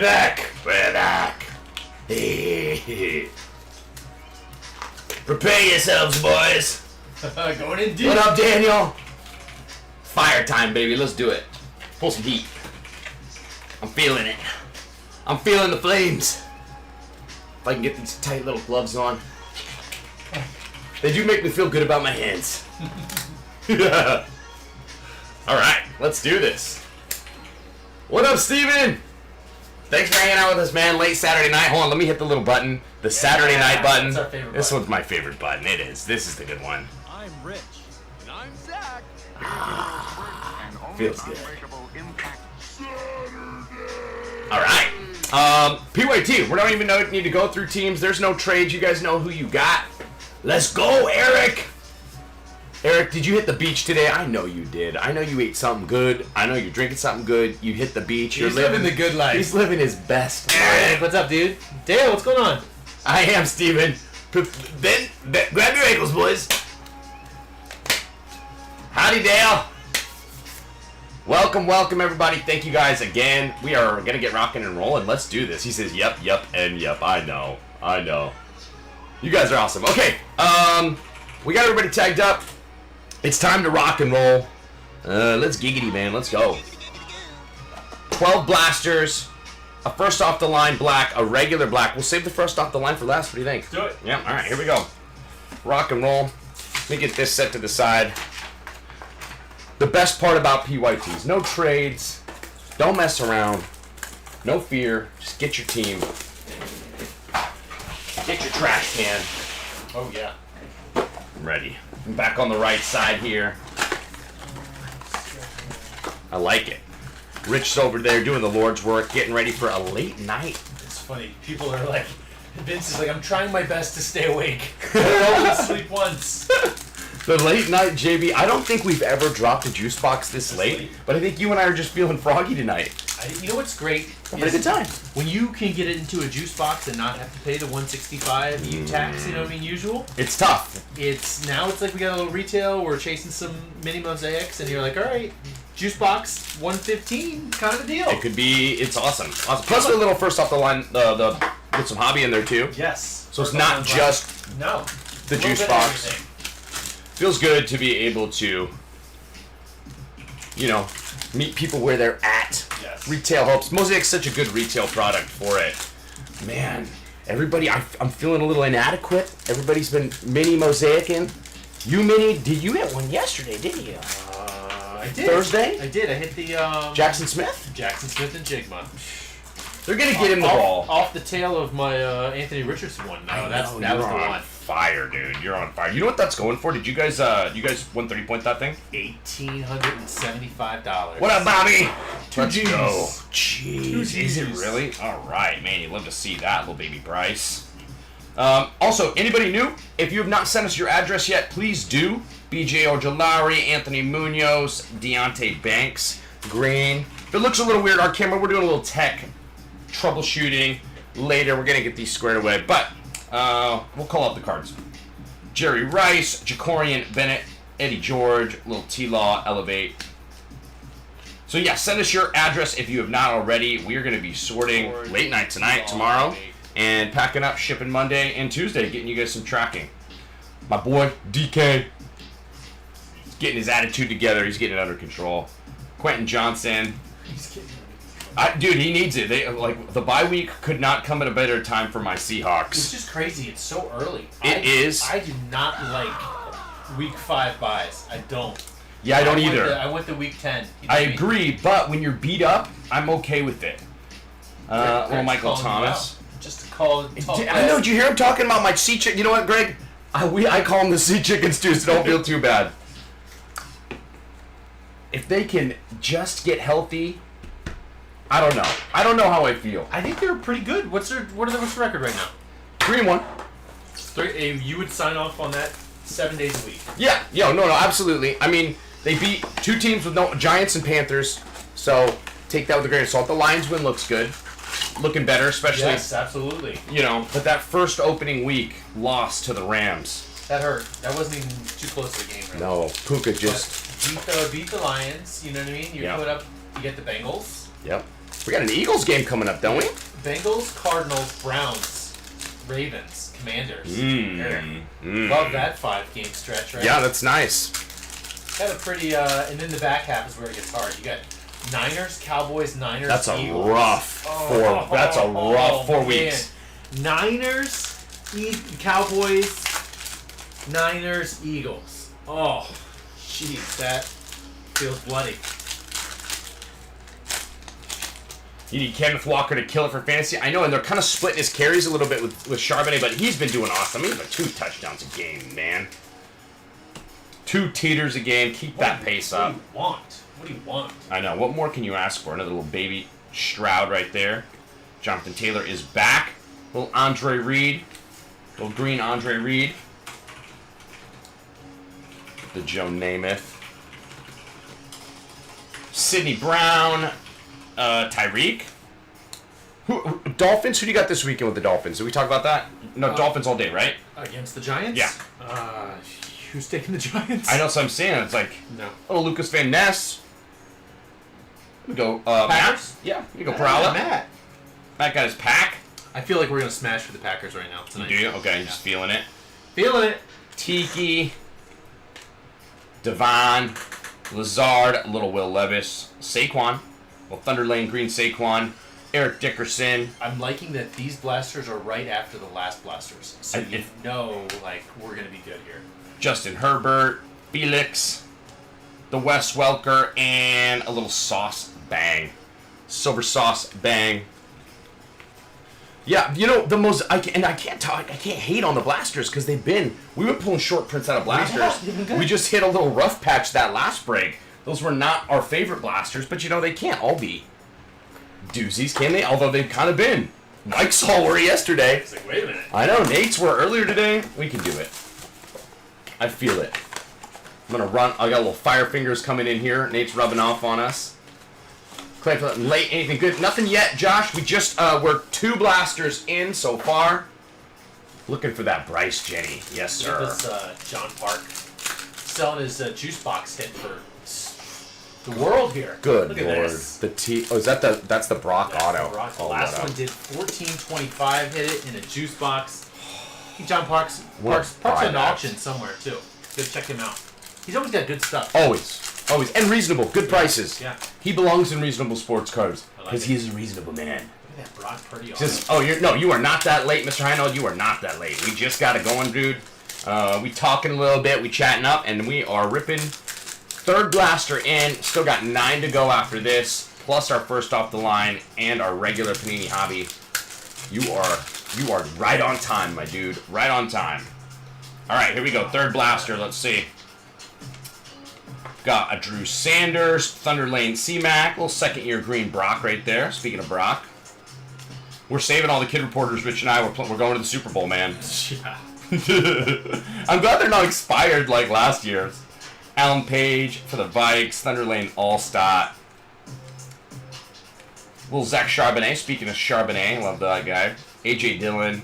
We're back. We're back. Prepare yourselves, boys. Going in deep. What up, Daniel? Fire time, baby. Let's do it. Pull some heat. I'm feeling it. I'm feeling the flames. If I can get these tight little gloves on. They do make me feel good about my hands. Alright, let's do this. What up, Steven? Thanks for hanging out with us, man. Late Saturday night. Hold on, let me hit the little button. The Saturday night button. That's our favorite This button. one's my favorite button. It is. This is the good one. I'm Rich. And I'm Zach. Feels good. Alright. PYT. We don't even need to go through teams. There's no trades. You guys know who you got. Let's go, Eric. Eric, did you hit the beach today? I know you did. I know you ate something good. I know you're drinking something good. You hit the beach. He's living the good life. He's living his best. Eric, what's up, dude? Dale, what's going on? I am, Steven. Ben, grab your ankles, boys. Howdy, Dale. Welcome, everybody. Thank you guys again. We are going to get rocking and rolling. Let's do this. He says, yep, and yep. I know. You guys are awesome. Okay, we got everybody tagged up. It's time to rock and roll. Let's giggity, man. Let's go. 12 blasters. A first off the line black. A regular black. We'll save the first off the line for last. What do you think? Do it. Yeah, all right. Here we go. Rock and roll. Let me get this set to the side. The best part about PYTs. No trades. Don't mess around. No fear. Just get your team. Get your trash can. Oh, yeah. I'm ready. I'm back on the right side here. I like it. Rich's over there doing the Lord's work, getting ready for a late night. It's funny. People are like, Vince is like, I'm trying my best to stay awake. I only sleep once. The late night JB. I don't think we've ever dropped a juice box this late, but I think you and I are just feeling froggy tonight. You know what's great? Having a good time. When you can get it into a juice box and not have to pay the $165 tax, you know what I mean, usual. It's tough. It's like we got a little retail. We're chasing some mini mosaics, and you're like, all right, juice box $115, kind of a deal. It could be. It's awesome. Plus a little first off the line, with some hobby in there too. Yes. So it's not just the juice box. Feels good to be able to, meet people where they're at. Yes. Retail helps. Mosaic's such a good retail product for it. Man, everybody, I'm feeling a little inadequate. Everybody's been mini mosaicing. You you hit one yesterday, didn't you? I did. Thursday? I did. I hit the Jackson Smith? Jackson Smith and Jigma. They're gonna get him the ball. Off the tail of my Anthony Richardson one. No, that was the one. Fire, dude. You're on fire. You know what that's going for? Did you guys 130 point that thing? $1,875. What up, Bobby? Let's go. Jeez. Is it G's. really? All right, man. You love to see that, little baby Bryce. Also, anybody new? If you have not sent us your address yet, please do. BJ Ojolari, Anthony Munoz, Deontay Banks, Green. If it looks a little weird, our camera, we're doing a little tech troubleshooting later. We're going to get these squared away, but we'll call out the cards. Jerry Rice, Jacorian Bennett, Eddie George, little T-Law, Elevate. So yeah, send us your address if you have not already. We are going to be sorting late night tonight, tomorrow, and packing up, shipping Monday and Tuesday, getting you guys some tracking. My boy, DK, he's getting his attitude together. He's getting it under control. Quentin Johnson. Dude, he needs it. The bye week could not come at a better time for my Seahawks. It's just crazy. It's so early. It is. I do not like week 5 buys. I don't. Yeah, I don't either. I went to week 10. I agree, but when you're beat up, I'm okay with it. Little Michael Thomas. Just to call it. I know. Did you hear him talking about my sea chicken? You know what, Greg? I call them the sea chickens too, so don't feel too bad. If they can just get healthy, I don't know. I don't know how I feel. I think they're pretty good. What's the record right now? 3-1. You would sign off on that 7 days a week. Yeah. No, absolutely. I mean, they beat 2 teams with no Giants and Panthers, so take that with a grain of salt. The Lions win looks good. Looking better, especially. Yes, absolutely. But that first opening week lost to the Rams. That hurt. That wasn't even too close to the game, really. No, Puka just beat the Lions. You know what I mean? You get the Bengals. Yep. We got an Eagles game coming up, don't we? Bengals, Cardinals, Browns, Ravens, Commanders. Mm. Love that 5-game stretch, right? Yeah, that's nice. Got a pretty, and then the back half is where it gets hard. You got Niners, Cowboys, Niners, That's a Eagles. rough That's a rough 4 weeks. Niners, Cowboys, Niners, Eagles. Oh, jeez, that feels bloody. You need Kenneth Walker to kill it for fantasy. I know, and they're kind of splitting his carries a little bit with Charbonnet, but he's been doing awesome. He's got 2 touchdowns a game, man. 2 teeters a game. Keep that pace up. What do you want? I know. What more can you ask for? Another little baby Stroud right there. Jonathan Taylor is back. Little Andre Reed. Little green Andre Reed. The Joe Namath. Sidney Brown. Tyreek. Dolphins? Who do you got this weekend with the Dolphins? Did we talk about that? No, Dolphins all day, right? Against the Giants? Yeah. Who's taking the Giants? I know, so I'm saying. It's like, No. little Lucas Van Ness. We go, Packers? Matt. Yeah, you go Prowler. Matt. Matt got his pack. I feel like we're going to smash for the Packers right now tonight. Do you? Okay, just feeling it. Feeling it. Tiki. Devon. Lazard. Little Will Levis. Saquon. Well, Thunder Lane Green Saquon. Eric Dickerson. I'm liking that these blasters are right after the last blasters. So you know, like, we're going to be good here. Justin Herbert. Felix. The Wes Welker. And a little Sauce Bang. Silver Sauce Bang. Yeah, you know, I can't hate on the blasters because we've been pulling short prints out of blasters. We just hit a little rough patch that last break. Those were not our favorite blasters, but you know, they can't all be doozies, can they? Although they've kind of been. Mike's all were yesterday. It's like, wait a minute. I know, Nate's were earlier today. We can do it. I feel it. I'm going to run. I got little fire fingers coming in here. Nate's rubbing off on us. Clay, late, anything good? Nothing yet, Josh. We just, we're 2 blasters in so far. Looking for that Bryce Jenny. Yes, sir. Look at this John Park selling his juice box hit for the world here. Good Look at Lord. this. That's the Brock Auto. The Brock. The Oh, last what one up? did 14.25, hit it in a juice box. I think John Park's What on an buybacks. auction somewhere, too. Go check him out. He's always got good stuff. Always. And reasonable. Good prices. Yeah. He belongs in reasonable sports cars. I like Because it. he's a reasonable man. Look at that Brock Purdy Just, you are not that late, Mr. Heinold. You are not that late. We just got it going, dude. We talking a little bit, we chatting up, and we are ripping 3rd blaster in. Still got 9 to go after this, plus our first off the line and our regular Panini hobby. You are right on time, my dude. Right on time. All right, here we go. 3rd blaster. Let's see. Got a Drew Sanders, Thunder Lane C-Mac, little 2nd-year green Brock right there. Speaking of Brock, we're saving all the kid reporters. Rich and I, we're going to the Super Bowl, man. Yeah. I'm glad they're not expired like last year's. Alan Page for the Vikes, Thunder Lane All-Star. Little Zach Charbonnet, speaking of Charbonnet, love that guy. A.J. Dillon,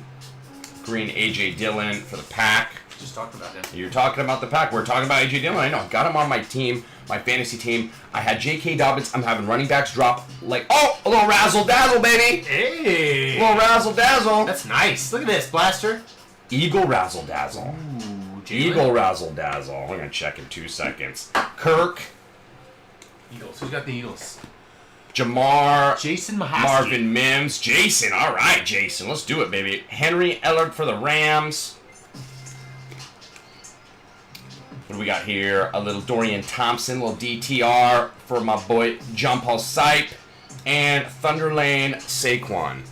green A.J. Dillon for the Pack. Just talked about him. You're talking about the Pack. We're talking about A.J. Dillon. I know. I got him on my team, my fantasy team. I had J.K. Dobbins. I'm having running backs drop like, oh, a little razzle-dazzle, baby. Hey! A little razzle-dazzle. That's nice. Look at this, blaster. Eagle razzle-dazzle. Ooh, Eagle razzle-dazzle. I'm going to check in 2 seconds. Kirk. Eagles. Who's got the Eagles? Jamar. Jason Mahaski. Marvin Mims. Jason. All right, Jason. Let's do it, baby. Henry Ellard for the Rams. What do we got here? A little Dorian Thompson, little DTR for my boy John Paul Sipe, and Thunder Lane Saquon.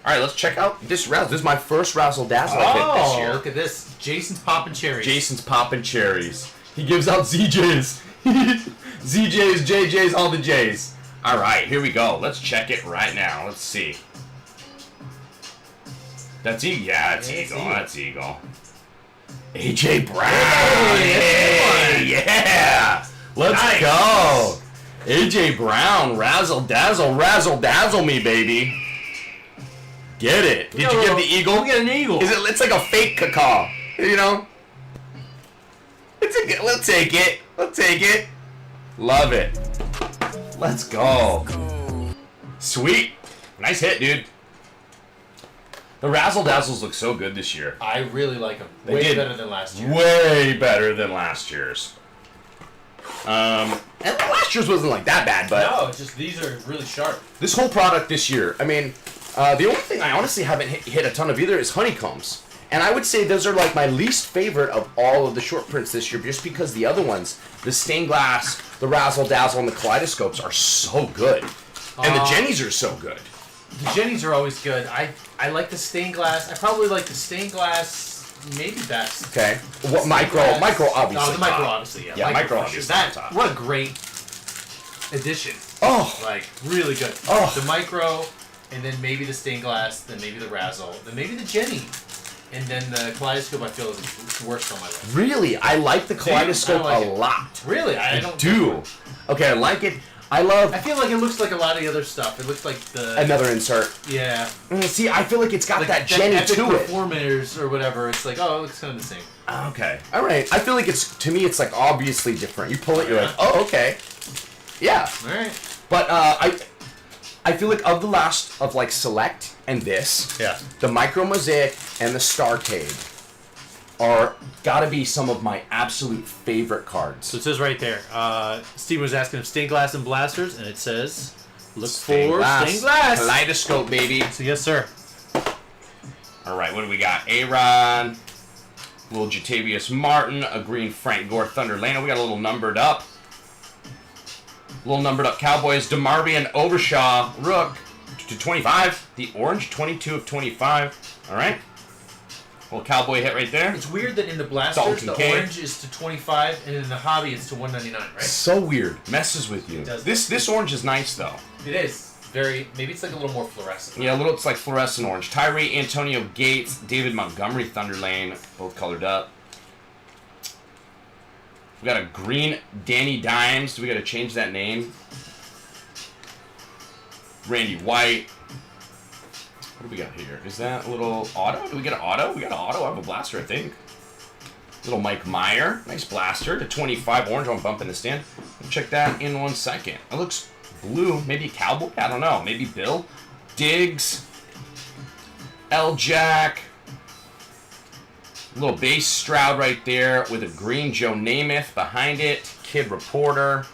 All right, let's check out this razzle. This is my first razzle dazzle I hit this year. Look at this. Jason's popping cherries. Jason's popping cherries. He gives out ZJs. ZJs, JJs, all the Js. All right, here we go. Let's check it right now. Let's see. That's Eagle. Yeah, that's Eagle. That's Eagle. AJ Brown. Hey, yeah. Let's go. AJ Brown. Razzle dazzle me, baby. Get it. Did you get the Eagle? We got an Eagle. It's like a fake cacaw. You know? We'll take it. We'll take it. Love it. Let's go. Sweet. Nice hit, dude. The Razzle Dazzles look so good this year. I really like them. They Way did. better than last year. Way better than last year's. And last year's wasn't like that bad, but No, it's just these are really sharp. this whole product this year, I mean, the only thing I honestly haven't hit a ton of either is honeycombs. And I would say those are like my least favorite of all of the short prints this year, just because the other ones, the stained glass, the Razzle Dazzle, and the kaleidoscopes are so good. And the Jennies are so good. The Jennies are always good. I like the stained glass. I probably like the stained glass maybe best. Okay. What micro? Glass. Micro obviously. Oh, the micro obviously, yeah. Yeah, micro for sure. obviously on top. What a great addition. Oh. Like, really good. Oh. The micro, and then maybe the stained glass, then maybe the Razzle, then maybe the Jenny. And then the kaleidoscope I feel is the worst on my list. Really? I like the kaleidoscope I like a it. lot. Really? I don't do. Okay, I like it. I love I feel like it looks like a lot of the other stuff. It looks like the another insert. yeah. See, I feel like it's got Like that Jenny Epic to it. Performers or whatever. It's like, oh, it looks kind of the same. Okay. All right. I feel like to me, it's like obviously different. You pull it, you're like, oh, okay. Yeah. All right. But I feel like of the last of like Select and this, Yeah. the Micro Mosaic and the Starcade are gotta be some of my absolute favorite cards. So it says right there. Steve was asking if stained glass and blasters, and it says, look Stained for glass. stained glass. Kaleidoscope, baby. So yes, sir. All right, what do we got? A-Rod, little Jatavius Martin, a green Frank Gore Thunder Lano. We got a little numbered up. Little numbered up Cowboys, DeMarvian Overshaw, Rook to 25. The orange, 22 of 25. All right. Little Cowboy hit right there. It's weird that in the blasters, Dalton the K. orange is to 25, and in the hobby, it's to 199, right? So weird. Messes with you. does. This orange is nice, though. It is. Very, maybe it's like a little more fluorescent. Yeah, it's like fluorescent orange. Tyree Antonio Gates, David Montgomery Thunder Lane, both colored up. We got a green Danny Dimes. Do we got to change that name? Randy White. What do we got here? Is that a little auto? Do we get an auto? We got an auto. I have a blaster, I think. Little Mike Meyer. Nice blaster to 25 orange on bump in the stand. We'll check that in 1 second. It looks blue. Maybe Cowboy? I don't know. Maybe Bill. Diggs. L. Jack. Little base Stroud right there with a green Joe Namath behind it. Kid Reporter.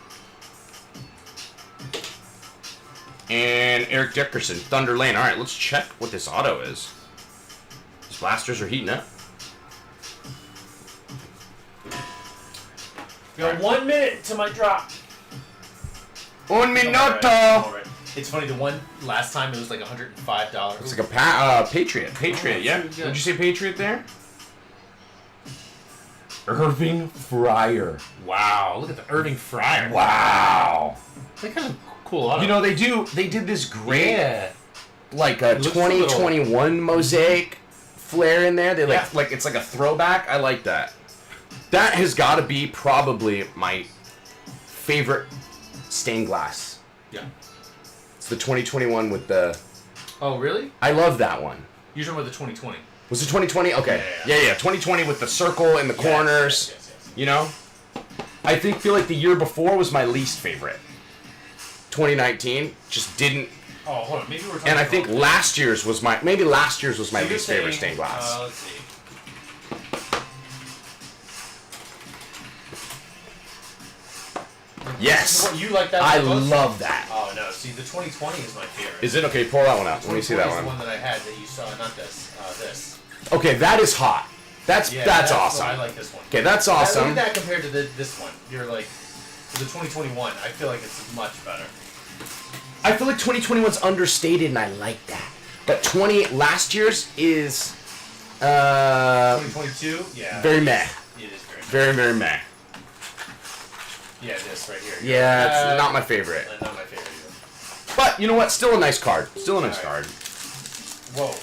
And Eric Dickerson, Thunder Lane. All right, let's check what this auto is. These blasters are heating up. We got 1 minute to my drop. Un minuto. All right. It's funny, the one last time it was like $105. It's like a Patriot. Patriot, yeah. that's really good. Would you say Patriot there? Irving Fryer. Wow, look at the Irving Fryer. Wow. That kind of cool auto. You know, they did this great, yeah. like a It looks 2021 mosaic flair in there. They Yeah. like it's like a throwback. I like that. That has got to be probably my favorite stained glass. Yeah. It's the 2021 with the... Oh, really? I love that one. You're talking about the 2020. Was it 2020? Okay. Yeah. Yeah. 2020 with the circle in the corners. Yes. You know? I feel like the year before was my least favorite. 2019 just didn't... Oh, hold on. Maybe we're talking And I about think last year's was my least So you're favorite saying, stained glass. Let's see. Yes. What, you like that I one most? love that. Oh, no. See, the 2020 is my favorite. Is it? Okay, pull that one out. Let me see that 2020 is the one. one that I had that you saw, not this. This. Okay, that is hot. That's Yeah, awesome. I like this one. Okay, that's Look awesome. at that compared to this one. You're like, the 2021, I feel like it's much better. I feel like 2021's understated, and I like that. But last year's is 2022? Yeah. very meh. It is very Very meh. Yeah, this right here. Yeah, it's not my favorite. Not my favorite either. But you know what? Still a nice card. Still a nice Alright. card. Whoa.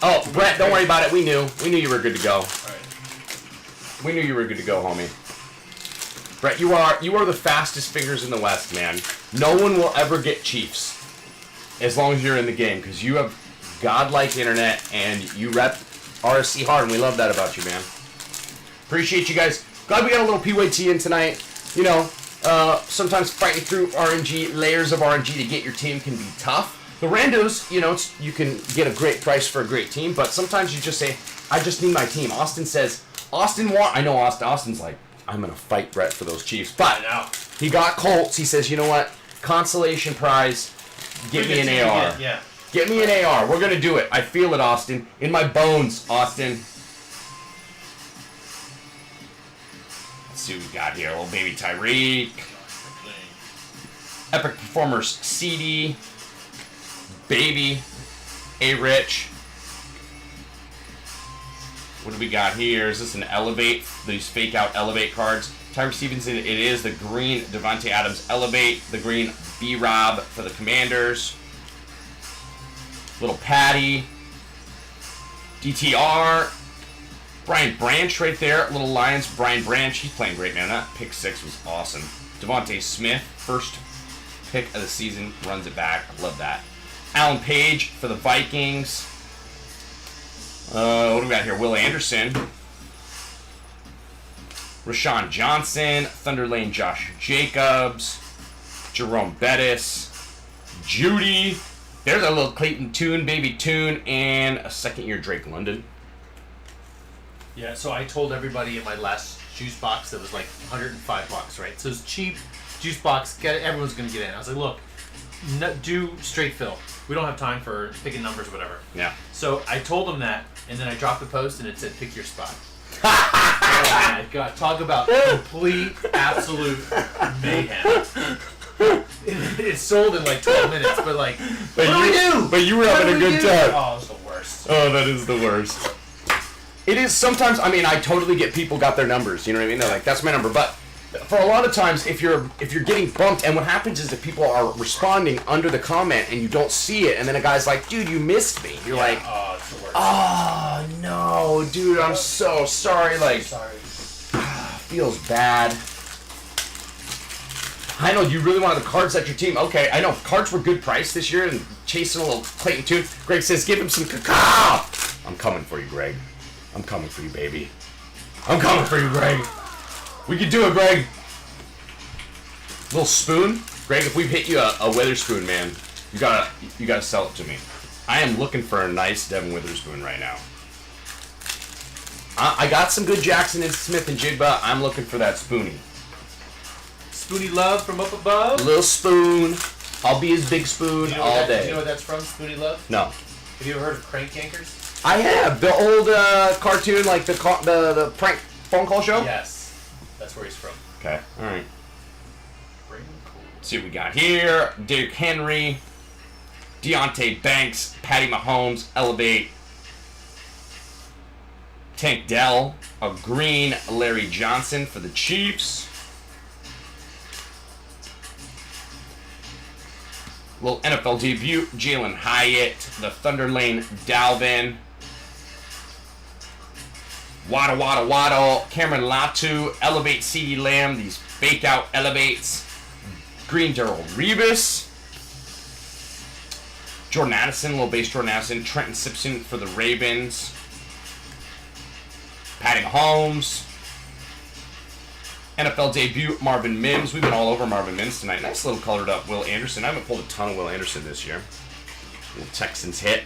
Oh, Brett, don't worry about it. We knew you were good to go. Alright. We knew you were good to go, homie. Brett, you are the fastest fingers in the West, man. No one will ever get Chiefs as long as you're in the game, because you have godlike internet and you rep RSC hard, and we love that about you, man. Appreciate you guys. Glad we got a little PYT in tonight. You know, Sometimes fighting through RNG, layers of RNG to get your team can be tough. The randos, you know, you can get a great price for a great team, but sometimes you just say, I just need my team. Austin says, I know Austin's like, I'm going to fight Brett for those Chiefs, but he got Colts. He says, you know what, consolation prize, get me an AR. Yeah. Get me an AR. We're going to do it. I feel it, Austin. In my bones, Austin. Let's see what we got here. Little baby Tyreek. Epic Performers CD. Baby. A-Rich. What do we got here? Is this an Elevate? These fake out Elevate cards. Tyler Stevenson, it is the green Devontae Adams Elevate. The green B-Rob for the Commanders. Little Patty. DTR. Brian Branch right there. Little Lions. Brian Branch. He's playing great, man. That pick 6 was awesome. Devontae Smith. First pick of the season. Runs it back. I love that. Alan Page for the Vikings. What do we got here? Will Anderson. Rashawn Johnson. Thunder Lane Josh Jacobs. Jerome Bettis. Judy. There's a little Clayton Tune, baby Tune, and a second-year Drake London. Yeah, so I told everybody in my last juice box that was like $105, right? So it's cheap juice box. Everyone's going to get in. I was like, look, do straight fill. We don't have time for picking numbers or whatever. Yeah. So I told them that, and then I dropped the post, and it said, pick your spot. Oh my God. Talk about complete, absolute mayhem. It sold in like 12 minutes, but like, what do we do? But you were having a good time. Oh, it's the worst. Oh, that is the worst. It is sometimes, I mean, I totally get people got their numbers, you know what I mean? They're like, that's my number. But for a lot of times, if you're getting bumped, and what happens is that people are responding under the comment and you don't see it, and then a guy's like, dude, you missed me. You're like, oh, it's the worst. Oh, no, dude, I'm so sorry. Like, feels bad. I know you really wanted the cards at your team. Okay, I know cards were good price this year and chasing a little Clayton Tune. Greg says, give him some cacao. I'm coming for you, Greg. I'm coming for you, baby. I'm coming for you, Greg. We can do it, Greg. Little spoon. Greg, if we've hit you a Witherspoon, man, you gotta sell it to me. I am looking for a nice Devin Witherspoon right now. I got some good Jackson and Smith and Jigba. I'm looking for that Spoonie. Spoonie Love from up above. Little spoon. I'll be his big spoon all day. Do you know what that's from, Spoonie Love? No. Have you ever heard of Crank Yankers? I have. The old cartoon, like the prank phone call show? Yes. That's where he's from. Okay. All right. Cool. Let's see what we got here. Derrick Henry. Deontay Banks. Patty Mahomes. Elevate. Tank Dell. A green Larry Johnson for the Chiefs. Little NFL debut, Jalen Hyatt, the Thunder Lane Dalvin, Waddle, Cameron Latu, Elevate CeeDee Lamb, these fake out Elevates, Green Darrell Revis, Jordan Addison, little base Jordan Addison, Trenton Simpson for the Ravens, Patty Mahomes, NFL debut, Marvin Mims. We've been all over Marvin Mims tonight. Nice little colored up Will Anderson. I haven't pulled a ton of Will Anderson this year. Little Texans hit.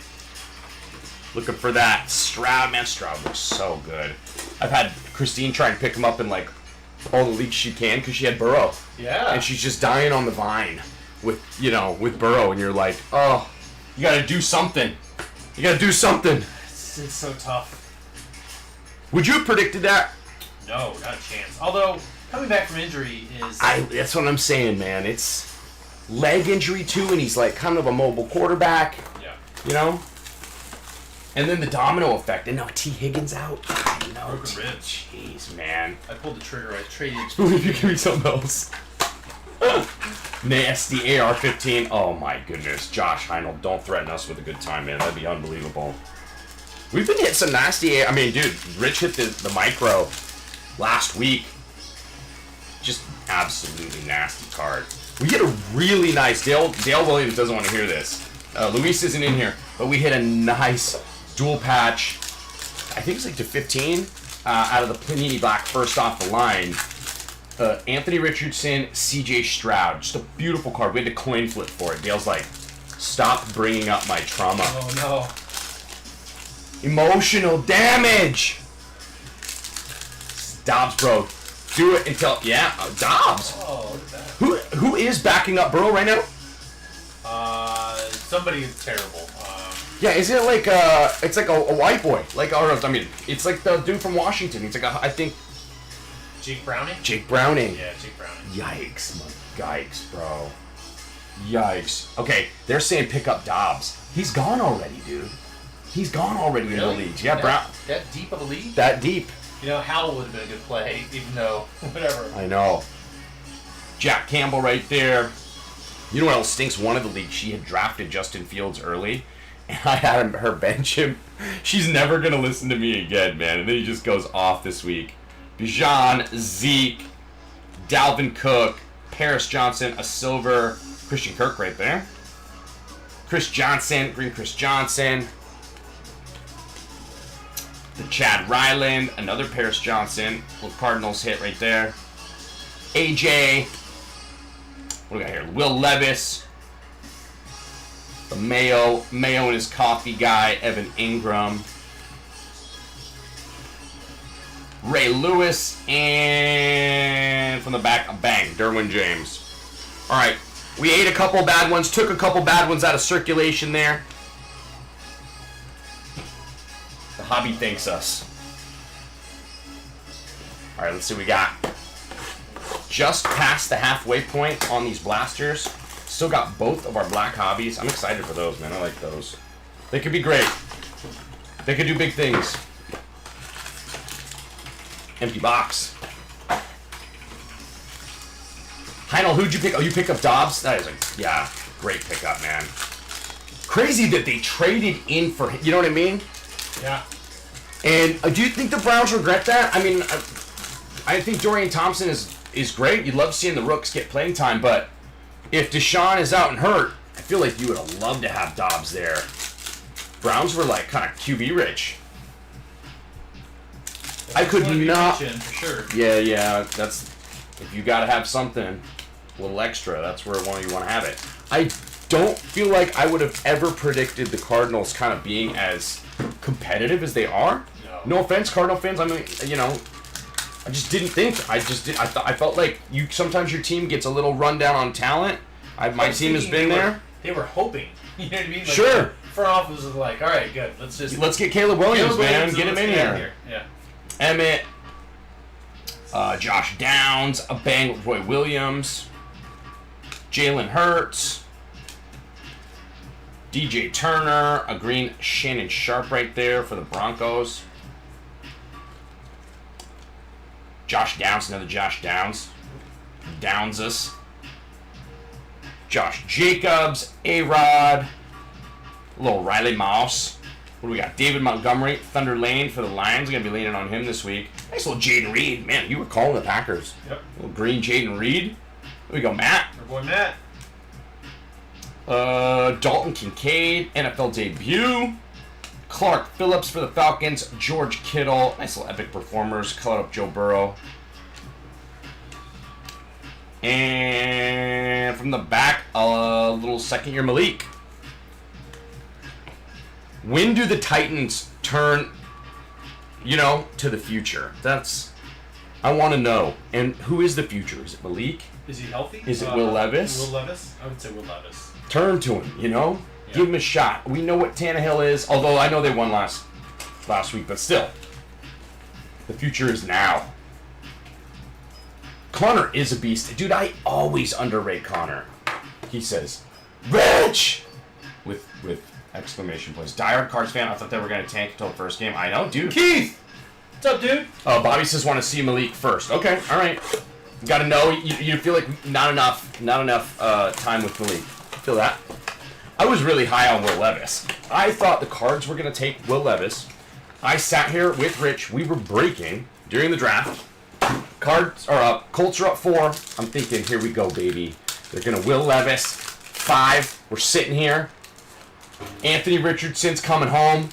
Looking for that Stroud. Man, Stroud looks so good. I've had Christine try and pick him up in like all the leagues she can because she had Burrow. Yeah. And she's just dying on the vine with Burrow. And you're like, oh, you got to do something. You got to do something. It's so tough. Would you have predicted that? No, not a chance. Although, coming back from injury is... That's what I'm saying, man. It's leg injury, too, and he's like kind of a mobile quarterback. Yeah. You know? And then the domino effect. And now T. Higgins out. No, Broken ribs. Jeez, man. I pulled the trigger. I traded... Spoon, if you give me something else. Nasty AR-15. Oh, my goodness. Josh Heinold, don't threaten us with a good time, man. That'd be unbelievable. We've been hitting some nasty... I mean, dude, Rich hit the micro last week. Just absolutely nasty card. We hit a really nice... Dale Williams doesn't want to hear this. Luis isn't in here. But we hit a nice dual patch. I think it's like to 15 out of the Panini Black first off the line. Anthony Richardson, CJ Stroud. Just a beautiful card. We had to coin flip for it. Dale's like, stop bringing up my trauma. Oh, no. Emotional damage. Dobbs, bro. Do it until... Yeah, Dobbs. Oh, look at that. Who is backing up Burrow right now? Somebody is terrible. Yeah, isn't it like it's like a white boy? Like, or I mean, it's like the dude from Washington. He's like I think Jake Browning? Jake Browning. Yeah, Jake Browning. Yikes, yikes, bro. Yikes. Okay, they're saying pick up Dobbs. He's gone already, dude. He's gone already in the league. Yeah, Brown. That deep of a lead? That deep. You know, Howell would have been a good play, even though, whatever. I know. Jack Campbell right there. You know what else stinks? One of the leagues, she had drafted Justin Fields early, and I had her bench him. She's never going to listen to me again, man. And then he just goes off this week. Bijan, Zeke, Dalvin Cook, Paris Johnson, a silver Christian Kirk right there. Chris Johnson, green Chris Johnson. The Chad Ryland, another Paris Johnson. Little Cardinals hit right there. AJ. What do we got here? Will Levis. The Mayo and his coffee guy, Evan Ingram. Ray Lewis. And from the back, bang, Derwin James. All right. We ate a couple bad ones, took a couple bad ones out of circulation there. The hobby thanks us. All right, let's see what we got. Just past the halfway point on these blasters. Still got both of our black hobbies. I'm excited for those, man. I like those. They could be great. They could do big things. Empty box. Heinel, who'd you pick? Oh, you picked up Dobbs? That is a, yeah, great pickup, man. Crazy that they traded in for him. You know what I mean? Yeah. And do you think the Browns regret that? I mean, I think Dorian Thompson is great. You'd love seeing the rooks get playing time, but if Deshaun is out and hurt, I feel like you would have loved to have Dobbs there. Browns were like kind of QB rich. I could not. For sure. Yeah. That's if you got to have something, a little extra. That's where one of you want to have it. I don't feel like I would have ever predicted the Cardinals kind of being as competitive as they are. No offense, Cardinal fans. I mean, you know, I just didn't think. I felt like sometimes your team gets a little rundown on talent. My team has been there. They were hoping. You know what I mean? Like Sure. Front office was like, all right, good. Let's get Caleb Williams, man. Get him in here. Yeah. Emmett, Josh Downs, a bang with Roy Williams, Jalen Hurts, DJ Turner, a green Shannon Sharp right there for the Broncos. Josh Downs, another Josh Downs. Downs us. Josh Jacobs, A-Rod, little Riley Mouse. What do we got? David Montgomery, Thunder Lane for the Lions. We're going to be leaning on him this week. Nice little Jaden Reed. Man, you were calling the Packers. Yep. Little green Jaden Reed. There we go, Matt. Our boy Matt. Dalton Kincaid, NFL debut. Clark Phillips for the Falcons. George Kittle. Nice little epic performers. Colored up Joe Burrow. And from the back, a little second-year Malik. When do the Titans turn, to the future? I want to know. And who is the future? Is it Malik? Is he healthy? Is it Will Levis? Will Levis? I would say Will Levis. Turn to him, Yeah. Give him a shot. We know what Tannehill is, although I know they won last week, but still. The future is now. Connor is a beast. Dude, I always underrate Connor. He says, Rich! With exclamation points. Diehard Cards fan, I thought they were going to tank until the first game. I know, dude. Keith! What's up, dude? Bobby says want to see Malik first. Okay, all right. Got to know. You feel like not enough time with Malik. Feel that? I was really high on Will Levis. I thought the Cards were going to take Will Levis. I sat here with Rich. We were breaking during the draft. Colts are up 4. I'm thinking, here we go, baby. They're going to Will Levis. 5. We're sitting here. Anthony Richardson's coming home.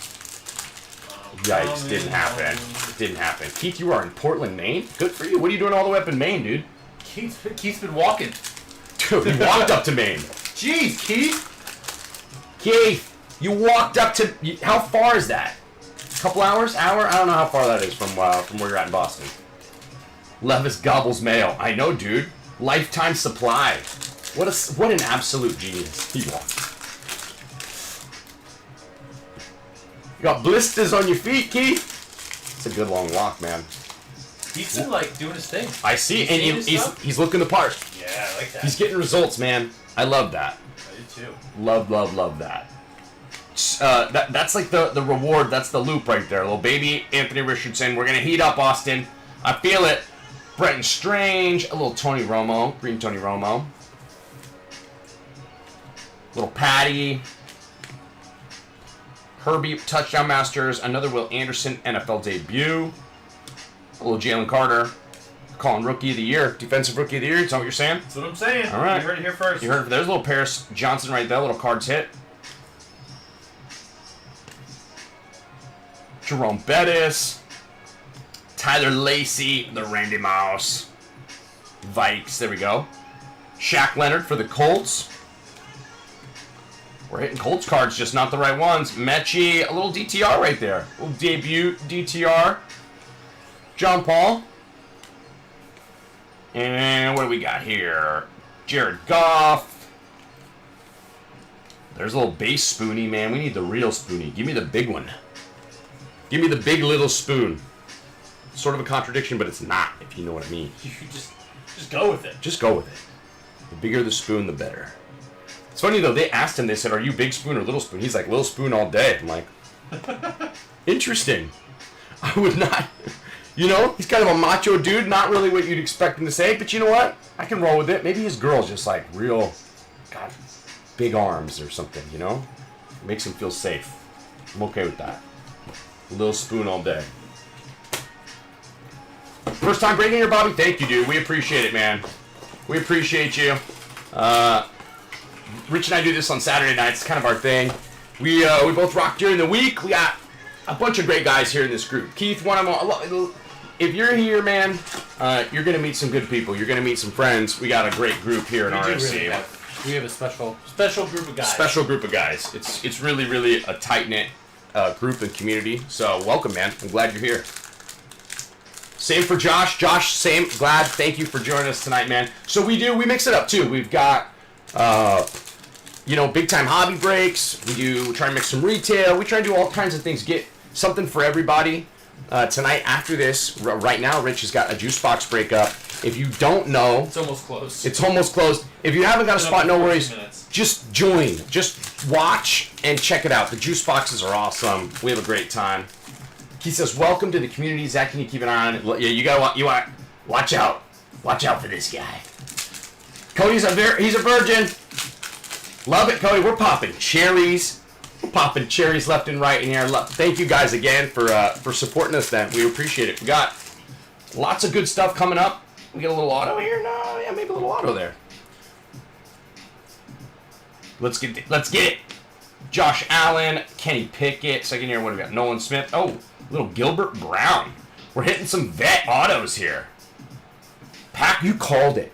Yikes, didn't happen. Didn't happen. Keith, you are in Portland, Maine? Good for you. What are you doing all the way up in Maine, dude? Keith's been walking. Dude, he walked up to Maine. Jeez, Keith. Keith, you walked up to... How far is that? A couple hours? Hour? I don't know how far that is from where you're at in Boston. Levis gobbles mail. I know, dude. Lifetime supply. What an absolute genius. He walked. You got blisters on your feet, Keith. It's a good long walk, man. He's been, like, doing his thing. I see, and he's looking the part. Yeah, I like that. He's getting results, man. I love that. I do, too. Love that. That's like the reward. That's the loop right there. Little baby Anthony Richardson. We're going to heat up Austin. I feel it. Brenton Strange. A little Tony Romo. Green Tony Romo. Little Patty. Herbie, touchdown masters. Another Will Anderson, NFL debut. A little Jalen Carter. Calling Rookie of the Year. Defensive Rookie of the Year. Is that what you're saying? That's what I'm saying. All right. You heard it here first. You heard it. There's a little Paris Johnson right there. Little cards hit. Jerome Bettis. Tyler Lacey. The Randy Mouse. Vikes. There we go. Shaq Leonard for the Colts. We're hitting Colts cards, just not the right ones. Mechie, a little DTR right there. A little debut DTR. John Paul. And what do we got here? Jared Goff. There's a little base Spoonie, man. We need the real Spoonie. Give me the big one. Give me the big little spoon. Sort of a contradiction, but it's not, if you know what I mean. You just go with it. Just go with it. The bigger the spoon, the better. It's funny, though. They asked him, they said, are you big spoon or little spoon? He's like, little spoon all day. I'm like, interesting. I would not... You know, he's kind of a macho dude. Not really what you'd expect him to say. But you know what? I can roll with it. Maybe his girl's just like real... God, big arms or something, you know? Makes him feel safe. I'm okay with that. Little spoon all day. First time breaking here, Bobby? Thank you, dude. We appreciate it, man. We appreciate you. Rich and I do this on Saturday nights. It's kind of our thing. We both rock during the week. We got a bunch of great guys here in this group. Keith, one of them. If you're here, man, you're going to meet some good people. You're going to meet some friends. We got a great group here in RFC. We have a special group of guys. Special group of guys. It's really, really a tight-knit group and community. So welcome, man. I'm glad you're here. Same for Josh. Josh, same. Glad. Thank you for joining us tonight, man. So we mix it up, too. We've got... big time hobby breaks. We try and mix some retail. We try and do all kinds of things. Get something for everybody. Tonight, after this, right now, Rich has got a juice box breakup. If you don't know, it's almost closed. It's almost closed. If you haven't got a spot, no worries. Minutes. Just join. Just watch and check it out. The juice boxes are awesome. We have a great time. He says, "Welcome to the community, Zach. Can you keep an eye on it? Yeah, you want watch out. Watch out for this guy. Cody's he's a virgin. Love it, Cody. We're popping cherries. We're popping cherries left and right in here. Thank you guys again for supporting us. Then we appreciate it. We got lots of good stuff coming up. We get a little auto here. No, yeah, maybe a little auto there. Let's get it. Josh Allen, Kenny Pickett, second year. What do we got? Nolan Smith. Oh, little Gilbert Brown. We're hitting some vet autos here. You called it.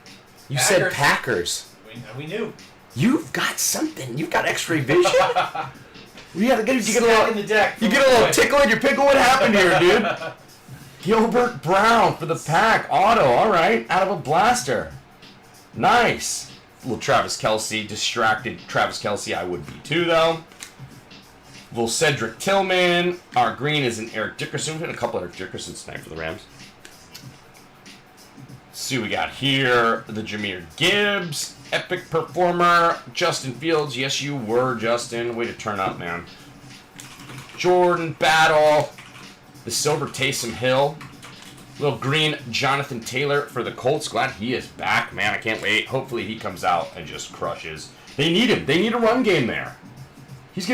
You said Packers. We knew. You've got something. You've got X-ray vision. You get a little tickle in your pickle. What happened here, dude? Gilbert Brown for the Pack auto. All right, out of a blaster. Nice. Little Travis Kelce, distracted Travis Kelce. I would be too, though. Little Cedric Tillman. Our green is an Eric Dickerson. We had a couple Eric Dickersons tonight for the Rams. Let's see what we got here. The Jahmyr Gibbs. Epic performer. Justin Fields. Yes, you were, Justin. Way to turn up, man. Jordan Battle. The silver Taysom Hill. Little green Jonathan Taylor for the Colts. Glad he is back, man. I can't wait. Hopefully he comes out and just crushes. They need him. They need a run game there. That's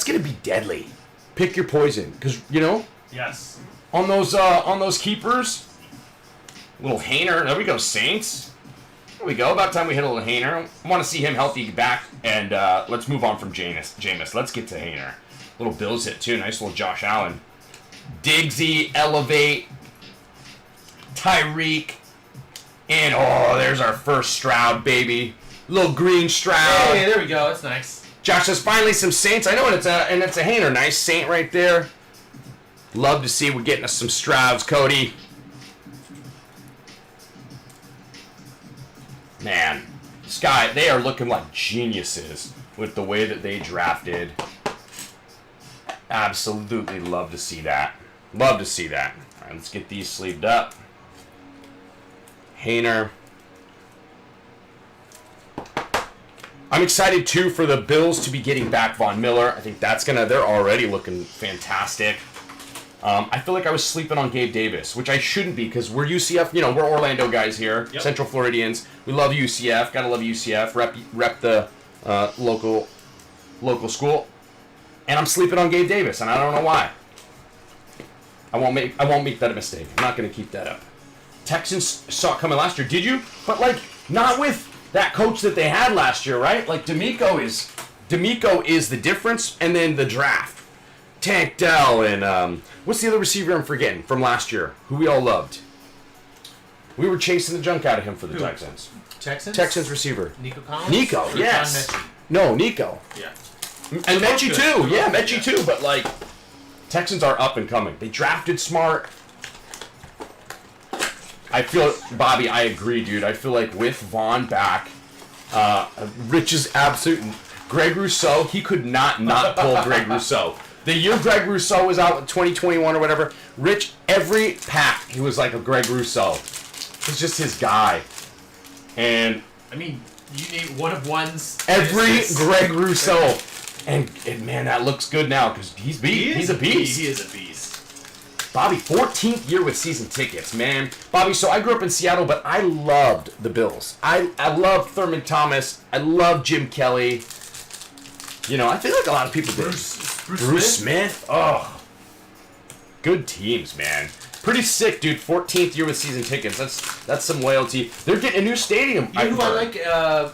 gonna be deadly. Pick your poison, because Yes. On those keepers. Little Hainer. There we go, Saints. There we go. About time we hit a little Hainer. I want to see him healthy back, and let's move on from Jameis. Let's get to Hainer. Little Bills hit too. Nice little Josh Allen. Diggsy, Elevate. Tyreek, And, oh, there's our first Stroud, baby. Little green Stroud. Hey, there we go. That's nice. Josh says, finally some Saints. I know, and it's a Hainer. Nice Saint right there. Love to see we're getting us some Strouds, Cody. Man, Sky, they are looking like geniuses with the way that they drafted. Absolutely love to see that. Love to see that. All right, let's get these sleeved up. Hainer. I'm excited, too, for the Bills to be getting back Von Miller. I think that's they're already looking fantastic. I feel like I was sleeping on Gabe Davis, which I shouldn't be because we're UCF, we're Orlando guys here, yep. Central Floridians. We love UCF, gotta love UCF, rep the local school. And I'm sleeping on Gabe Davis, and I don't know why. I won't make that a mistake. I'm not gonna keep that up. Texans saw it coming last year, did you? But not with that coach that they had last year, right? D'Amico is the difference, and then the draft. Tank Dell and what's the other receiver I'm forgetting from last year who we all loved? We were chasing the junk out of him for the Texans. Texans receiver. Nico Collins? Nico, yes. No, Nico. Yeah. And Mechie too. Yeah, Mechie too. But Texans are up and coming. They drafted smart. I feel, Bobby, I agree, dude. I feel like with Vaughn back, Rich is absolute. Greg Rousseau, he could not pull Greg Rousseau. The year Greg Rousseau was out in 2021 or whatever, Rich, every pack, he was like a Greg Rousseau. It's just his guy. And I mean, you need one of ones. Every Greg Rousseau. And man, that looks good now because he's a beast. He is a beast. Bobby, 14th year with season tickets, man. Bobby, so I grew up in Seattle, but I loved the Bills. I loved Thurman Thomas. I loved Jim Kelly. I feel like a lot of people did. Bruce Smith. Oh. Good teams, man. Pretty sick, dude. 14th year with season tickets. That's some loyalty. They're getting a new stadium. You know who I like?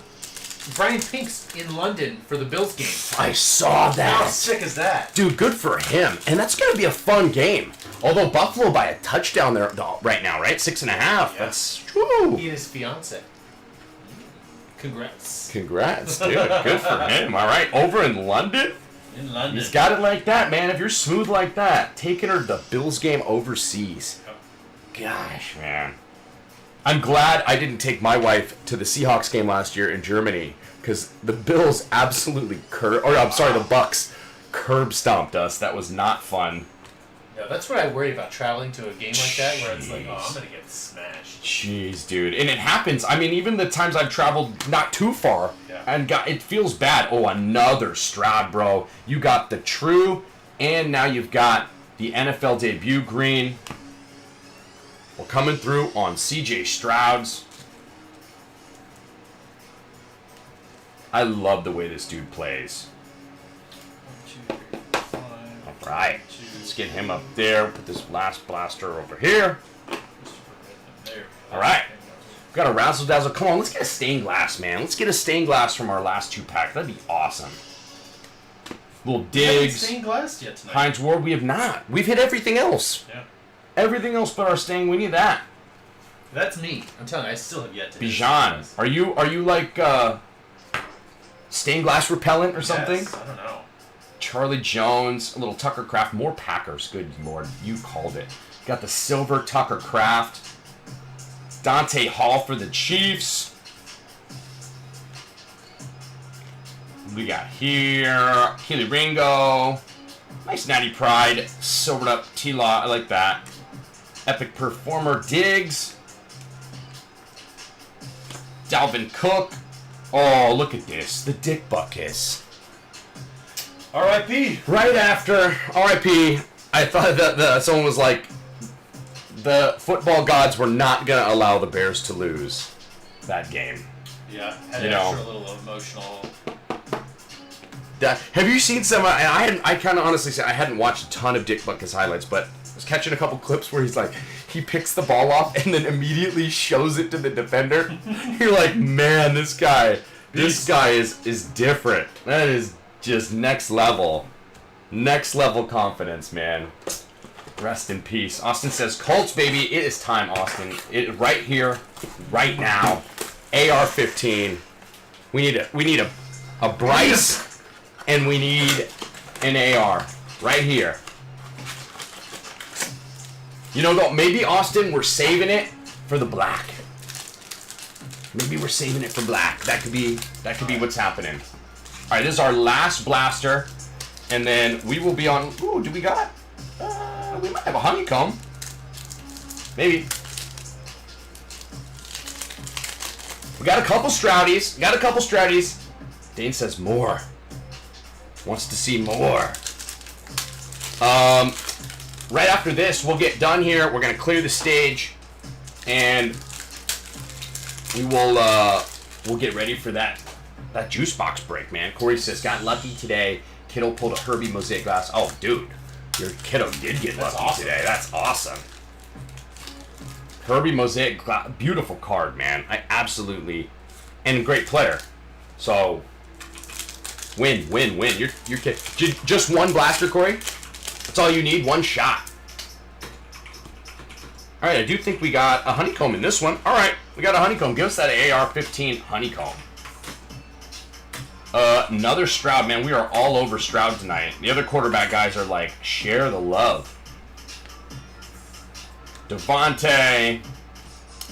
Brian Pink's in London for the Bills game. I saw that. How sick is that? Dude, good for him. And that's going to be a fun game. Although Buffalo by a touchdown there right now, right? 6.5. Yeah. That's true. He and his fiance. Congrats, dude. Good for him. All right. Over in London? In London. He's got it like that, man. If you're smooth like that, taking her to the Bills game overseas. Gosh, man. I'm glad I didn't take my wife to the Seahawks game last year in Germany because the Bills absolutely the Bucks curb stomped us. That was not fun. Yeah, that's what I worry about traveling to a game like that where it's like, I'm going to get smashed. Jeez, dude. And it happens. I mean, even the times I've traveled not too far and it feels bad. Oh, another Stroud, bro. You got the true and now you've got the NFL debut green. We're coming through on CJ Stroud's. I love the way this dude plays. 1, 2, 3, 5. All right. Let's get him up there. Put this last blaster over here. All right. We've got a razzle dazzle. Come on, let's get a stained glass, man. Let's get a stained glass from our last 2 packs. That'd be awesome. Little digs. Stained glass yet tonight? Heinz Ward, we have not. We've hit everything else. Yeah. Everything else but our stain. We need that. That's me. I'm telling you, I still have yet to. Bijan, are you like stained glass repellent or something? Yes, I don't know. Charlie Jones, a little Tucker Craft, more Packers. Good Lord, you called it. Got the silver Tucker Craft. Dante Hall for the Chiefs. We got here Keely Ringo. Nice Natty Pride. Silvered up T-Law. I like that. Epic Performer Diggs. Dalvin Cook. Oh, look at this. The Dick Buckus. R.I.P. Right after R.I.P., I thought that someone was like, the football gods were not going to allow the Bears to lose that game. Yeah, had an extra little emotional. Have you seen some? I kind of honestly say I hadn't watched a ton of Dick Buckus highlights, but I was catching a couple clips where he's like, he picks the ball off and then immediately shows it to the defender. You're like, man, this guy is different. That is just next level confidence, man. Rest in peace. Austin says, Colts, baby. It is time, Austin. Right here, right now. AR-15. We need a Bryce, and we need an AR. Right here. You know, though, maybe, Austin, we're saving it for the black. Maybe we're saving it for black. That could be what's happening. All right, this is our last blaster, and then we will be on. Ooh, do we got? We might have a honeycomb. Maybe. We got a couple Stroudies. Dane says more. Wants to see more. Right after this, we'll get done here. We're gonna clear the stage, and we'll get ready for that juice box break, man. Corey says, got lucky today. Kiddo pulled a Herbie Mosaic glass. Oh, dude, your kiddo did get lucky today. That's awesome. Herbie Mosaic glass, beautiful card, man. I absolutely, and great player. So, win. Your kid, just one blaster, Corey. That's all you need. One shot. All right, I do think we got a honeycomb in this one. All right, we got a honeycomb. Give us that AR-15 honeycomb. Another Stroud, man. We are all over Stroud tonight. The other quarterback guys are like, share the love. Devontae,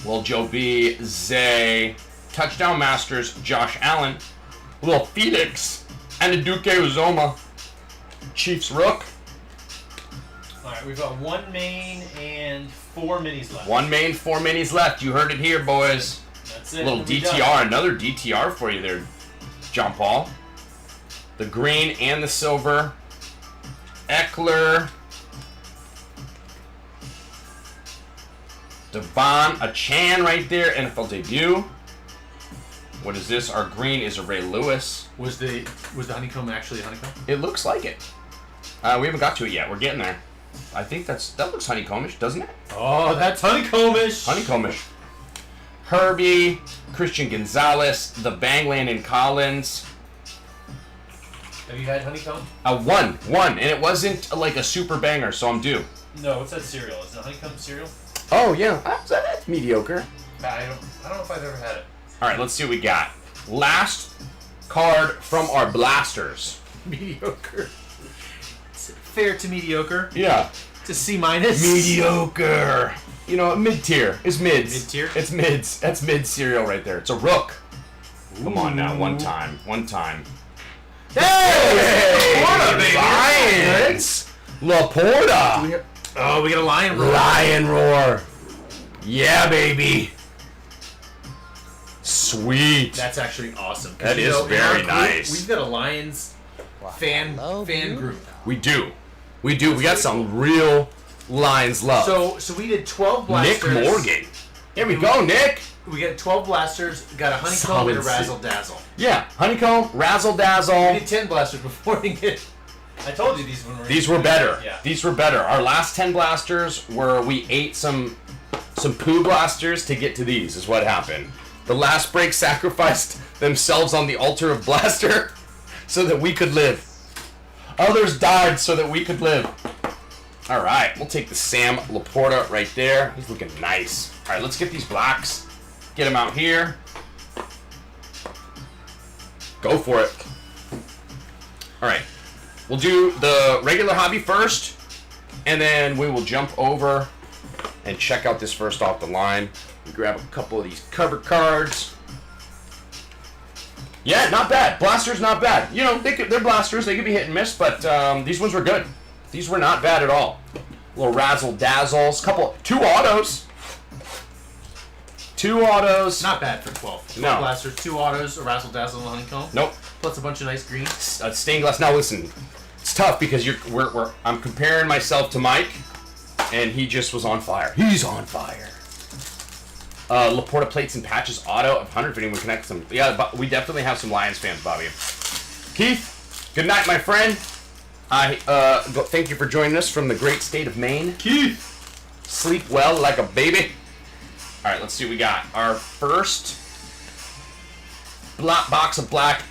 Lil Joe B, Zay, Touchdown Masters, Josh Allen, Lil Felix, and the Duke Uzoma. Chiefs Rook. All right, we've got one main and 4 minis left. One main, 4 minis left. You heard it here, boys. That's it. A little DTR, another DTR for you there, John Paul. The green and the silver. Eckler. Devon, a Chan right there, NFL debut. What is this? Our green is a Ray Lewis. Was the honeycomb actually a honeycomb? It looks like it. We haven't got to it yet. We're getting there. I think that looks honeycombish, doesn't it? Oh, that's honeycombish. Honeycombish. Herbie, Christian Gonzalez, the Bangland and Collins. Have you had honeycomb? One, and it wasn't like a super banger, so I'm due. No, what's that cereal? Is it honeycomb cereal? Oh yeah, that's mediocre. I don't know if I've ever had it. All right, let's see what we got. Last card from our blasters. Mediocre. It's fair to mediocre. Yeah. To C minus. Mediocre. You know, mid-tier. It's mids. Mid-tier? It's mids. That's mid cereal right there. It's a Rook. Come on now, one time. Hey! Laporta, baby. Lions! Laporta! Oh, we got a lion roar. Lion roar. Yeah, baby. Sweet. That's actually awesome. That is very nice. We've got a Lions fan group. We do. We got some real Lions love. So we did 12 blasters. Nick Morgan. Here we go, Nick. We got 12 blasters, got a honeycomb and a razzle dazzle. Yeah, honeycomb, razzle dazzle. We did 10 blasters before we did. I told you these were better. Yeah. These were better. Our last 10 blasters were we ate some poo blasters to get to these is what happened. The last break sacrificed themselves on the altar of blaster so that we could live. Others died so that we could live. All right, we'll take the Sam Laporta right there. He's looking nice. All right, let's get these blacks. Get them out here. Go for it. All right. We'll do the regular hobby first, and then we will jump over and check out this first off the line. We grab a couple of these cover cards. Yeah, not bad. Blasters, not bad. You know, they're blasters. They could be hit and miss, but these ones were good. These were not bad at all. Little razzle dazzles. Two autos. 2 autos. Not bad for 12. 12 No. blasters, 2 autos, a razzle dazzle, and a honeycomb. Nope. Plus a bunch of nice greens. Stained glass. Now listen, it's tough because I'm comparing myself to Mike, and he just was on fire. He's on fire. Laporta plates and patches auto of 150. We connect some. Yeah, but we definitely have some Lions fans, Bobby. Keith, good night, my friend. Thank you for joining us from the great state of Maine. Keith, sleep well like a baby. All right, let's see what we got. Our first box of black.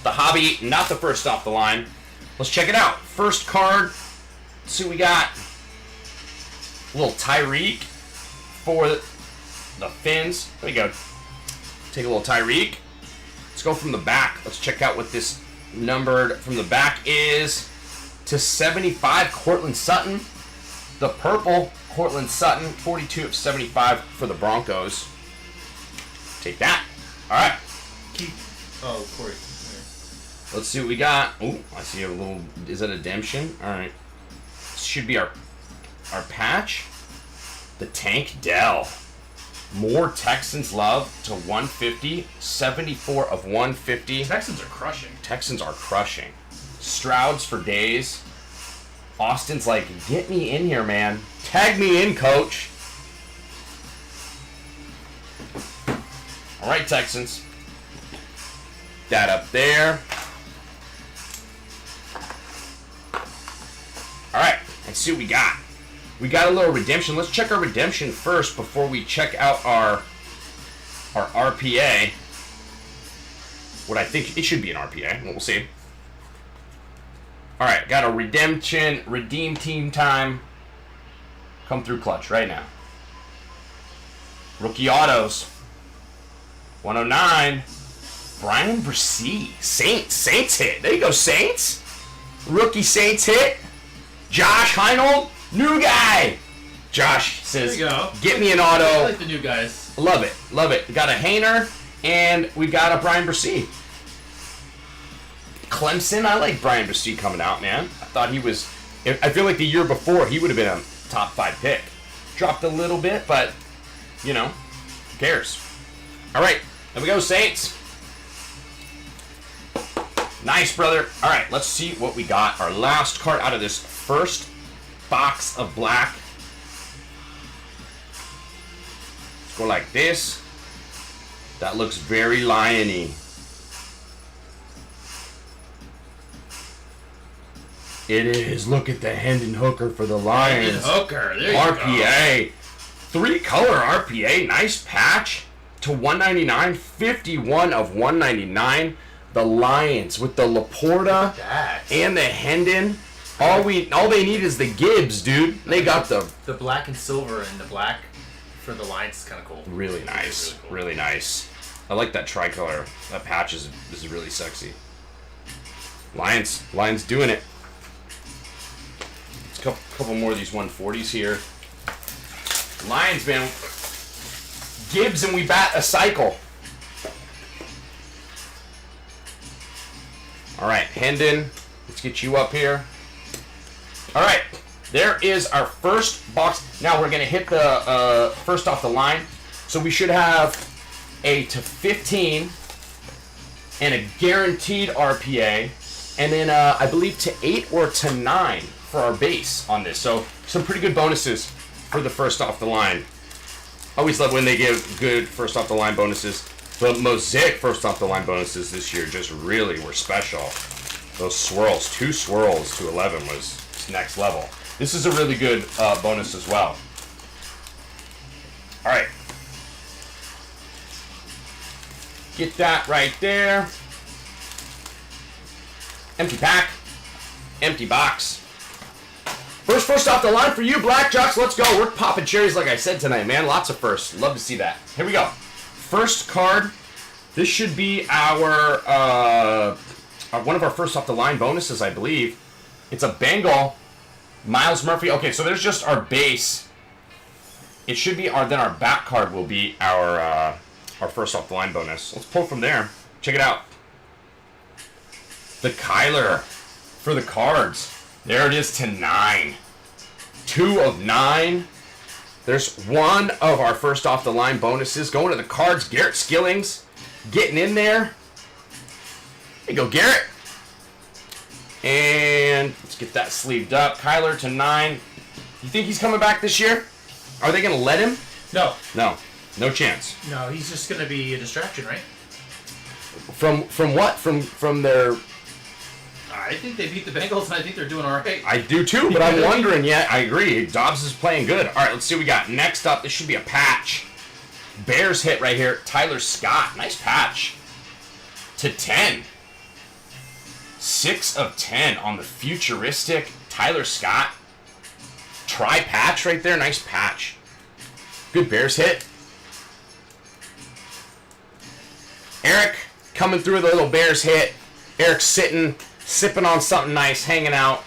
The hobby, not the first off the line. Let's check it out. First card. Let's see what we got. little Tyreek for the Fins. There we go. Take a little Tyreek. Let's go from the back. Let's check out what this numbered from the back is. To 75, Cortland Sutton. The purple, Cortland Sutton, 42 of 75 for the Broncos. Take that. All right. Oh, Corey. Let's see what we got. Oh, I see a little. Is that a Demption? All right. This should be our patch. The Tank Dell. More Texans love to 150. 74 of 150. Texans are crushing. Texans are crushing. Strouds for days. Austin's like, get me in here, man. Tag me in, coach. All right, Texans. That up there. All right, let's see what we got. We got a little redemption. Let's check our redemption first before we check out our RPA. What I think it should be an RPA. We'll see. All right, got a redemption, redeem team time. Come through clutch right now. Rookie autos. 109. Brian Bresee. Saints hit. There you go, Saints. Rookie Saints hit. Josh Heinold. New guy. Josh says, there you go. Get me an auto. I like the new guys. Love it. Love it. We got a Hainer, and we got a Brian Bresee. Clemson, I like Brian Bresee coming out, man. I thought he was... I feel like the year before, he would have been a top 5 pick. Dropped a little bit, but, you know, who cares? All right, there we go, Saints. Nice, brother. All right, let's see what we got. Our last card out of this first box of black. Let's go like this. That looks very lion-y. It is. Look at the Hendon Hooker for the Lions. Hendon Hooker. There you RPA. 3-color RPA. Nice patch to 199. 51 of 199. The Lions with the Laporta and the Hendon. All they need is the Gibbs, dude. They got the black and silver, and the black for the Lions is kind of cool. Really nice. Really cool. Really nice. I like that tricolor. That patch is really sexy. Lions doing it. Couple more of these 140s here. Lions, man. Gibbs, and we bat a cycle. All right, Hendon. Let's get you up here. All right, there is our first box. Now we're going to hit the first off the line. So we should have a to 15 and a guaranteed RPA. And then I believe to 8 or to 9 for our base on this. So some pretty good bonuses for the first off the line. Always love when they give good first off the line bonuses. The MOSAIC first off the line bonuses this year just really were special. Those swirls, 2 swirls to 11 was next level. This is a really good bonus as well. All right. Get that right there. Empty pack. Empty box. First off the line for you, Black Jocks. Let's go. We're popping cherries like I said tonight, man. Lots of firsts. Love to see that. Here we go. First card. This should be our one of our first off the line bonuses, I believe. It's a Bengal. Miles Murphy. Okay, so there's just our base. It should be then our back card will be our first off the line bonus. Let's pull from there. Check it out. The Kyler for the Cards. There it is to 9. 2 of 9. There's one of our first off the line bonuses going to the Cards. Garrett Skillings getting in there. There you go, Garrett. And let's get that sleeved up. Kyler to 9. You think he's coming back this year? Are they going to let him? No. No. No chance. No, he's just going to be a distraction, right? From what? From their... I think they beat the Bengals, and I think they're doing all right. I do too, but I'm wondering. Yeah, I agree. Dobbs is playing good. All right, let's see what we got. Next up, this should be a patch. Bears hit right here. Tyler Scott. Nice patch. To 10. 6 of 10 on the futuristic Tyler Scott. tri-patch right there. Nice patch. Good Bears hit. Eric coming through with a little Bears hit. Eric's sitting, sipping on something nice, hanging out.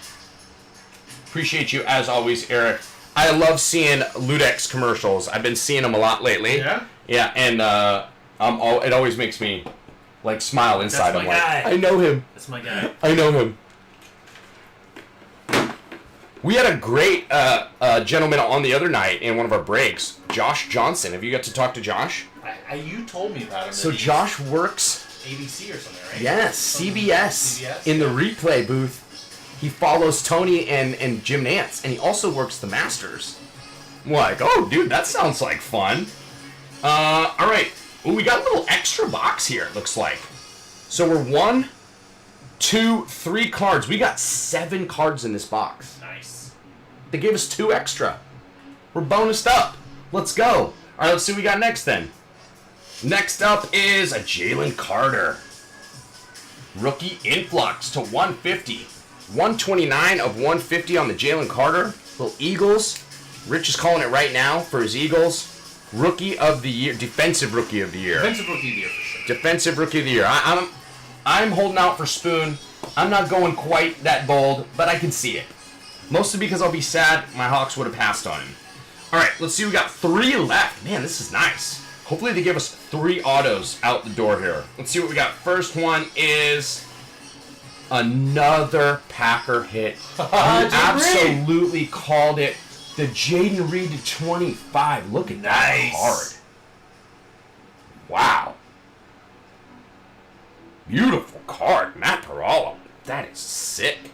Appreciate you as always, Eric. I love seeing Ludex commercials. I've been seeing them a lot lately. Yeah? Yeah, and it always makes me like smile inside. That's my guy. I know him. That's my guy. I know him. We had a great gentleman on the other night in one of our breaks, Josh Johnson. Have you got to talk to Josh? You told me about him. So Josh works... ABC or something, right? Yes, CBS. In the replay booth. He follows Tony and Jim Nance, and he also works the Masters. I'm like, oh, dude, that sounds like fun. All right. Well, we got a little extra box here, it looks like. So we're 1, 2, 3 cards. We got 7 cards in this box. Nice. They gave us 2 extra. We're bonused up. Let's go. All right, let's see what we got next then. Next up is a Jalen Carter. Rookie influx to 150. 129 of 150 on the Jalen Carter. Little Eagles. Rich is calling it right now for his Eagles. Rookie of the year. Defensive Rookie of the year. Defensive Rookie of the year for sure. Defensive Rookie of the year. I'm holding out for Spoon. I'm not going quite that bold, but I can see it. Mostly because I'll be sad my Hawks would have passed on him. All right, let's see. We got 3 left. Man, this is nice. Hopefully they give us 3 autos out the door here. Let's see what we got. First one is another Packer hit. You absolutely called it. The Jaden Reed to 25. Look at that card. Wow. Beautiful card. Matt Perala. That is sick.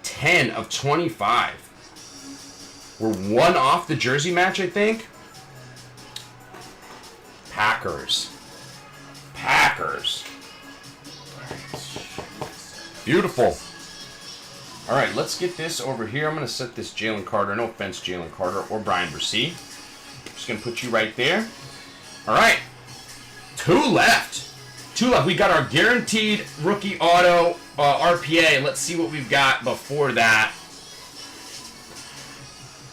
10 of 25. We're 1 off the jersey match, I think. Packers. Beautiful. All right, let's get this over here. I'm going to set this Jalen Carter. No offense, Jalen Carter or Brian Brissy. Just going to put you right there. All right. 2 left. 2 left. We got our guaranteed rookie auto RPA. Let's see what we've got before that.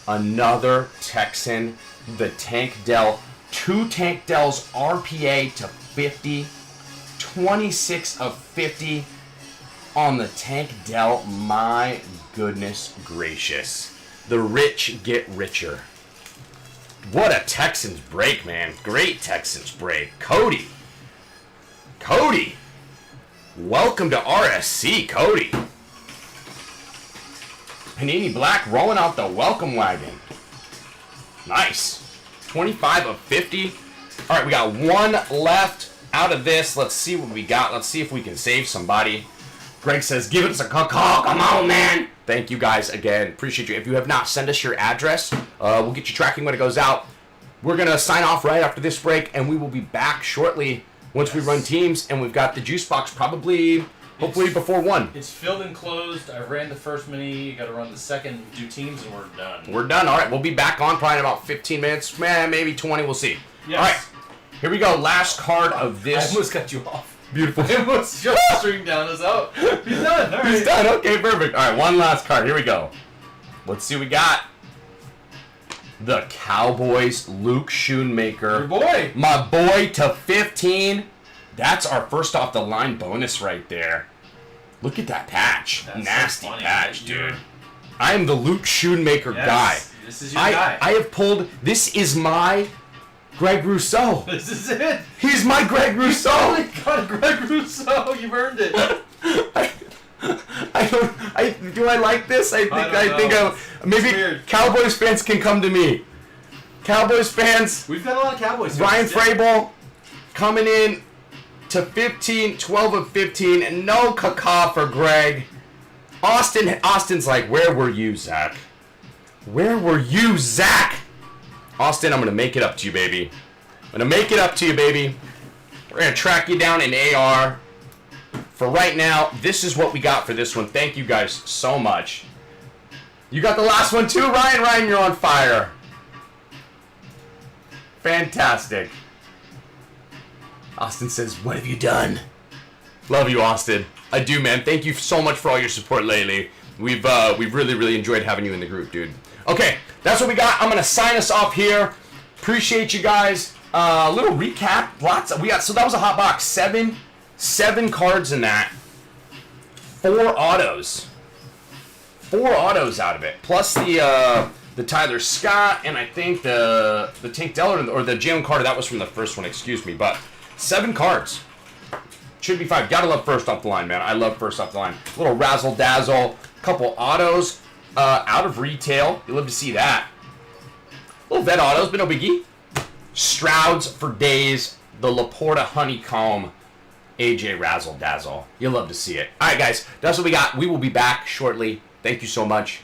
Another Texan. The Tank Dell. 2 Tank Dells RPA to 50. 26 of 50 on the Tank Dell. My goodness gracious. The rich get richer. What a Texans break, man. Great Texans break. Cody. Welcome to RSC, Cody. Panini Black rolling out the welcome wagon. Nice. 25 of 50. All right, we got 1 left out of this. Let's see what we got. Let's see if we can save somebody. Greg says, give us a call. Come on, man. Thank you guys again. Appreciate you. If you have not, send us your address. We'll get you tracking when it goes out. We're going to sign off right after this break, and we will be back shortly once we run teams. And we've got the juice box hopefully before 1. It's filled and closed. I ran the first mini. You got to run the second, do teams, and we're done. We're done. All right, we'll be back on probably in about 15 minutes. Maybe 20. We'll see. Yes. All right, here we go. Last card of this. I almost cut you off. Beautiful. I almost just streamed down us out. He's done. All right. He's done. Okay, perfect. All right, one last card. Here we go. Let's see what we got. The Cowboys, Luke Schoonmaker. Your boy. My boy to 15. That's our first off the line bonus right there. Look at that patch. That's Nasty so funny, patch, dude. dude. I am the Luke Schoonmaker guy. This is your guy. I have pulled. This is my Greg Rousseau. This is it. He's my Greg Rousseau. You got Greg Rousseau. You've earned it. Do I like this? I think maybe Cowboys fans can come to me. Cowboys fans. We've got a lot of Cowboys fans. Ryan Frable coming in to 15, 12 of 15, and no caca for Greg. Austin's like, where were you, Zach? Where were you, Zach? Austin, I'm going to make it up to you, baby. I'm going to make it up to you, baby. We're going to track you down in AR. For right now, this is what we got for this one. Thank you guys so much. You got the last one too, Ryan? Ryan, you're on fire. Fantastic. Austin says, what have you done? Love you, Austin. I do, man. Thank you so much for all your support lately. We've really enjoyed having you in the group, dude. Okay, that's what we got. I'm gonna sign us off here. Appreciate you guys. Little recap. So that was a hot box. Seven cards in that. 4 autos. 4 autos out of it. Plus the Tyler Scott and I think the Tank Deller or the Jalen Carter. That was from the first one. Excuse me, but 7 cards. Should be 5. Gotta love first off the line, man. I love first off the line. Little razzle dazzle. Couple autos out of retail. You love to see that. Little vet autos, but no biggie. Strouds for days. The Laporta Honeycomb. AJ Razzle Dazzle. You'll love to see it. All right, guys. That's what we got. We will be back shortly. Thank you so much.